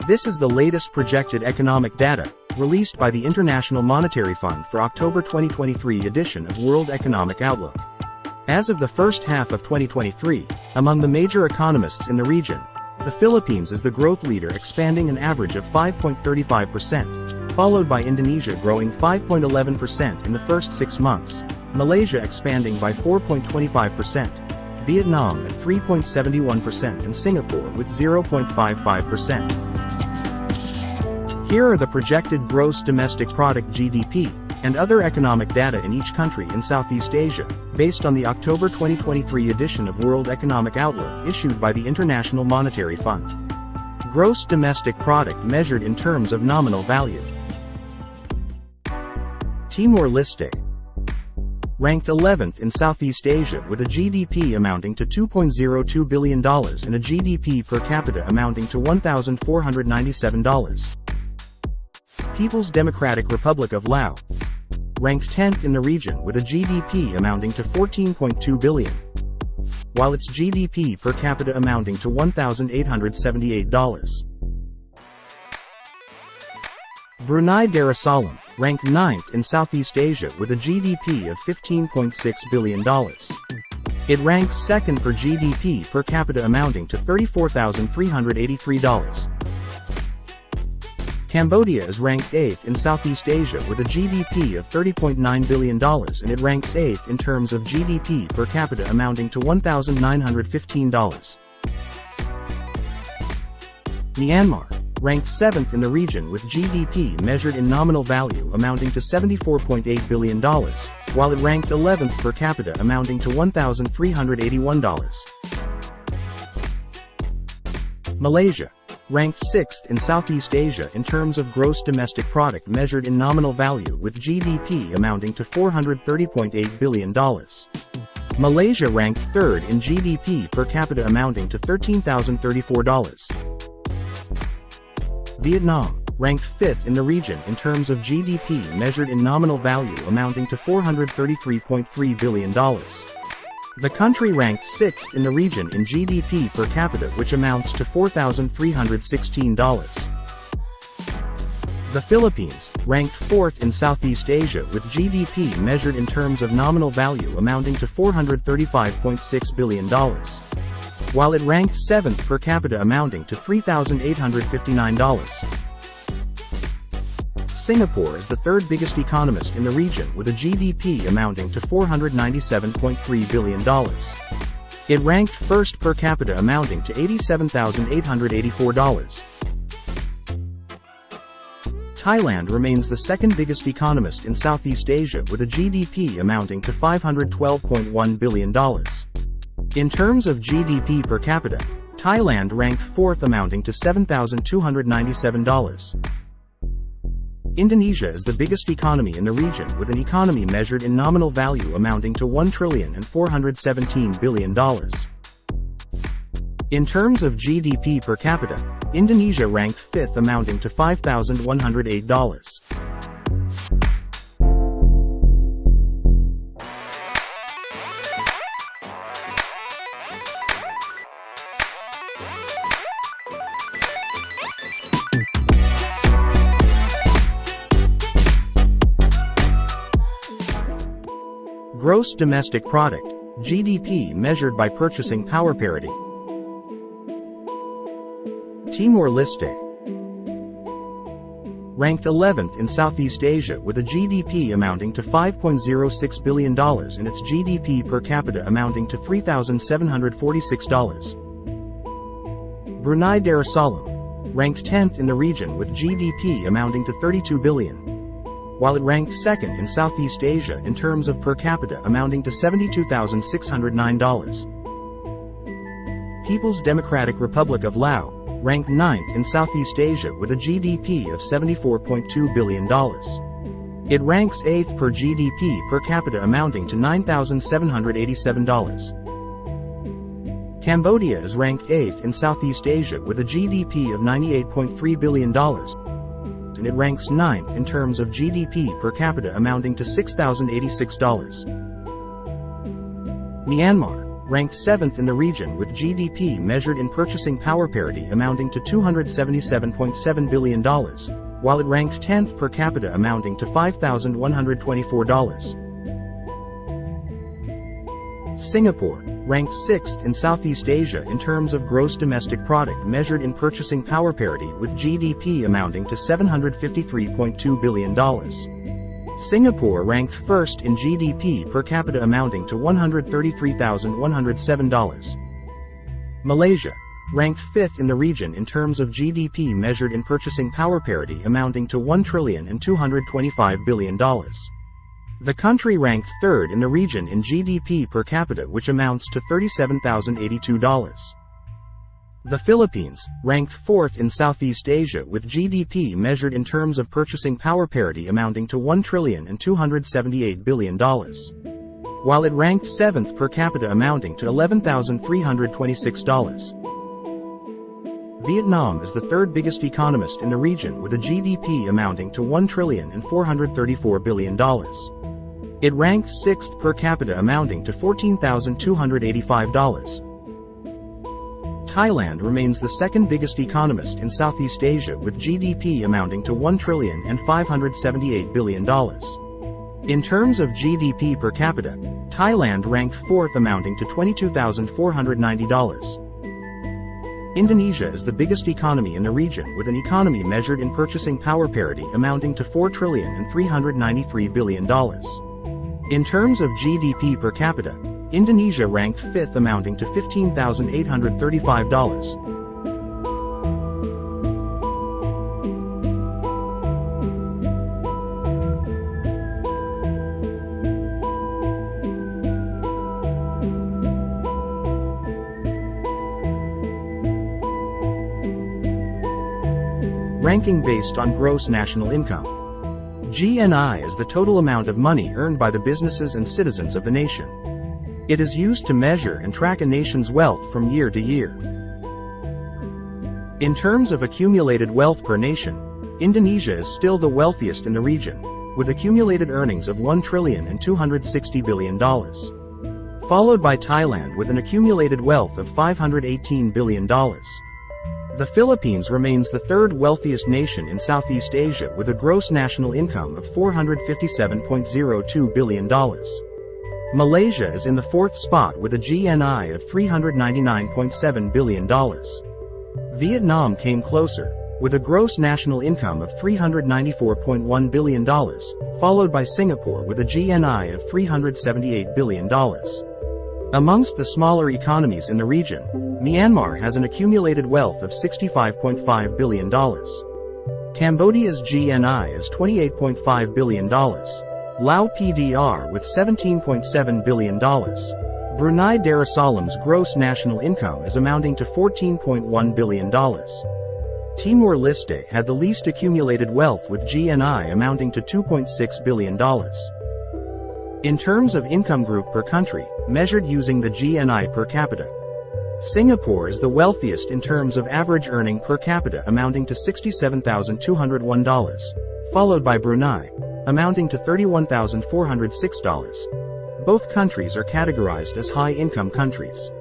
This is the latest projected economic data, released by the International Monetary Fund for October 2023 edition of World Economic Outlook. As of the first half of 2023, among the major economists in the region, the Philippines is the growth leader, expanding an average of 5.35%, followed by Indonesia growing 5.11% in the first 6 months, Malaysia expanding by 4.25%, Vietnam at 3.71% and Singapore with 0.55%. Here are the projected gross domestic product (GDP) and other economic data in each country in Southeast Asia, based on the October 2023 edition of World Economic Outlook issued by the International Monetary Fund. Gross domestic product measured in terms of nominal value. Timor-Leste ranked 11th in Southeast Asia with a GDP amounting to $2.02 billion and a GDP per capita amounting to $1,497. People's Democratic Republic of Laos ranked 10th in the region with a GDP amounting to $14.2 billion, while its GDP per capita amounting to $1,878. Brunei Darussalam ranked 9th in Southeast Asia with a GDP of $15.6 billion. It ranks 2nd for GDP per capita amounting to $34,383. Cambodia is ranked 8th in Southeast Asia with a GDP of $30.9 billion and it ranks 8th in terms of GDP per capita amounting to $1,915. Myanmar ranked 7th in the region with GDP measured in nominal value amounting to $74.8 billion, while it ranked 11th per capita amounting to $1,381. Malaysia ranked 6th in Southeast Asia in terms of gross domestic product measured in nominal value with GDP amounting to $430.8 billion. Malaysia ranked 3rd in GDP per capita amounting to $13,034. Vietnam ranked 5th in the region in terms of GDP measured in nominal value amounting to $433.3 billion. The country ranked 6th in the region in GDP per capita, which amounts to $4,316. The Philippines ranked 4th in Southeast Asia with GDP measured in terms of nominal value amounting to $435.6 billion, while it ranked 7th per capita amounting to $3,859. Singapore is the 3rd biggest economist in the region with a GDP amounting to $497.3 billion. It ranked 1st per capita amounting to $87,884. Thailand remains the 2nd biggest economist in Southeast Asia with a GDP amounting to $512.1 billion. In terms of GDP per capita, Thailand ranked 4th amounting to $7,297. Indonesia is the biggest economy in the region with an economy measured in nominal value amounting to $1,417 billion. In terms of GDP per capita, Indonesia ranked 5th amounting to $5,108. Gross domestic product, GDP measured by purchasing power parity. Timor-Leste ranked 11th in Southeast Asia with a GDP amounting to $5.06 billion and its GDP per capita amounting to $3,746. Brunei Darussalam ranked 10th in the region with GDP amounting to $32 billion, while it ranked 2nd in Southeast Asia in terms of per capita amounting to $72,609. People's Democratic Republic of Laos ranked 9th in Southeast Asia with a GDP of $74.2 billion. It ranks 8th per GDP per capita amounting to $9,787. Cambodia is ranked 8th in Southeast Asia with a GDP of $98.3 billion. And it ranks 9th in terms of GDP per capita amounting to $6,086. Myanmar ranked 7th in the region with GDP measured in purchasing power parity amounting to $277.7 billion, while it ranked 10th per capita amounting to $5,124. Singapore, ranked 6th in Southeast Asia in terms of gross domestic product measured in purchasing power parity with GDP amounting to $753.2 billion. Singapore ranked 1st in GDP per capita amounting to $133,107. Malaysia, ranked 5th in the region in terms of GDP measured in purchasing power parity amounting to $1,225 billion. The country ranked 3rd in the region in GDP per capita, which amounts to $37,082. The Philippines, ranked 4th in Southeast Asia with GDP measured in terms of purchasing power parity amounting to $1,278 billion, while it ranked 7th per capita amounting to $11,326. Vietnam is the 3rd biggest economist in the region with a GDP amounting to $1,434 billion. It ranked 6th per capita amounting to $14,285. Thailand remains the 2nd biggest economist in Southeast Asia with GDP amounting to $1,578 billion. In terms of GDP per capita, Thailand ranked 4th amounting to $22,490. Indonesia is the biggest economy in the region with an economy measured in purchasing power parity amounting to $4,393 billion. In terms of GDP per capita, Indonesia ranked 5th amounting to $15,835. Ranking based on gross national income. GNI is the total amount of money earned by the businesses and citizens of the nation. It is used to measure and track a nation's wealth from year to year. In terms of accumulated wealth per nation, Indonesia is still the wealthiest in the region, with accumulated earnings of $1,260 billion. Followed by Thailand with an accumulated wealth of $518 billion. The Philippines remains the 3rd wealthiest nation in Southeast Asia with a gross national income of $457.02 billion. Malaysia is in the 4th spot with a GNI of $399.7 billion. Vietnam came closer, with a gross national income of $394.1 billion, followed by Singapore with a GNI of $378 billion. Amongst the smaller economies in the region, Myanmar has an accumulated wealth of $65.5 billion. Cambodia's GNI is $28.5 billion. Lao PDR with $17.7 billion. Brunei Darussalam's gross national income is amounting to $14.1 billion. Timor-Leste had the least accumulated wealth with GNI amounting to $2.6 billion. In terms of income group per country, measured using the GNI per capita, Singapore is the wealthiest in terms of average earning per capita amounting to $67,201, followed by Brunei, amounting to $31,406. Both countries are categorized as high-income countries.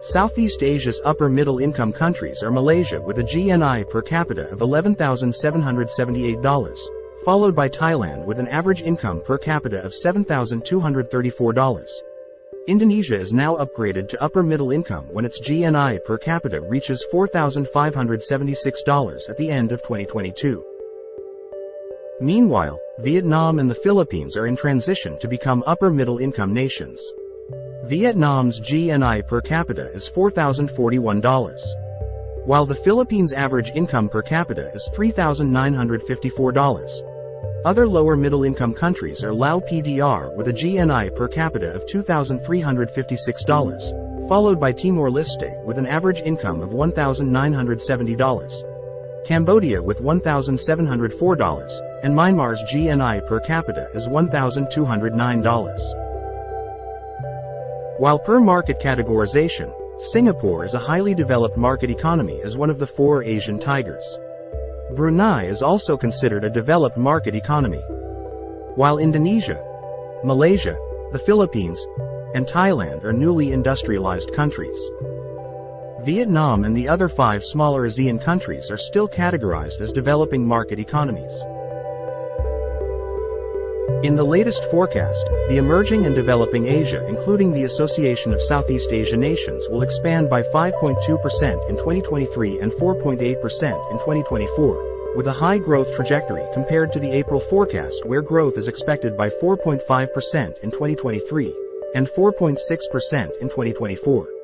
Southeast Asia's upper-middle-income countries are Malaysia with a GNI per capita of $11,778, followed by Thailand with an average income per capita of $7,234. Indonesia is now upgraded to upper-middle income when its GNI per capita reaches $4,576 at the end of 2022. Meanwhile, Vietnam and the Philippines are in transition to become upper-middle-income nations. Vietnam's GNI per capita is $4,041, while the Philippines' average income per capita is $3,954. Other lower-middle-income countries are Lao PDR with a GNI per capita of $2,356, followed by Timor-Leste with an average income of $1,970, Cambodia with $1,704, and Myanmar's GNI per capita is $1,209. While per market categorization, Singapore is a highly developed market economy as one of the 4 Asian tigers. Brunei is also considered a developed market economy. While Indonesia, Malaysia, the Philippines, and Thailand are newly industrialized countries. Vietnam and the other 5 smaller ASEAN countries are still categorized as developing market economies. In the latest forecast, the emerging and developing Asia, including the Association of Southeast Asia Nations, will expand by 5.2% in 2023 and 4.8% in 2024, with a high growth trajectory compared to the April forecast, where growth is expected by 4.5% in 2023 and 4.6% in 2024.